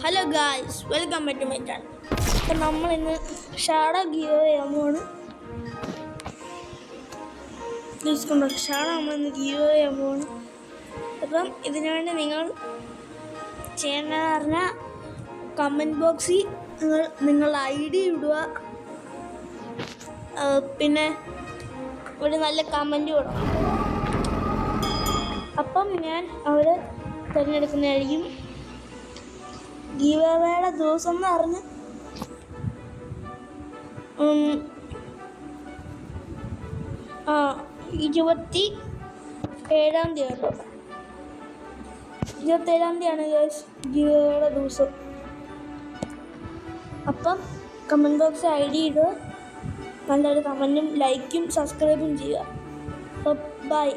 Hello guys, welcome back to my channel. അപ്പം നമ്മളിന്ന് shadow give ചെയ്യാൻ പോവാണ്. ഷാഡോ നമ്മളിന്ന് ഗീവ് ചെയ്യാൻ പോവാണ്. അപ്പം ഇതിനു വേണ്ടി നിങ്ങൾ ചെയ്യേണ്ടതെന്ന് പറഞ്ഞാൽ കമൻറ്റ് ബോക്സിൽ നിങ്ങളുടെ ID ഇടുക. പിന്നെ ഒരു നല്ല കമൻറ്റ് കൊടുക്കണം. അപ്പം ഞാൻ അവിടെ തിരഞ്ഞെടുക്കുന്നതായിരിക്കും. ഗീവ് അവേയുടെ ദിവസം എന്ന് പറഞ്ഞ് 27-ാം തീയതി 27-ാം തീയതിയാണ് ഗീവ് അവേയുടെ ദിവസം. അപ്പം കമൻറ്റ് ബോക്സിൽ ID ഇടുക, നല്ലൊരു കമൻറ്റും ലൈക്കും സബ്സ്ക്രൈബും ചെയ്യുക. ബൈ.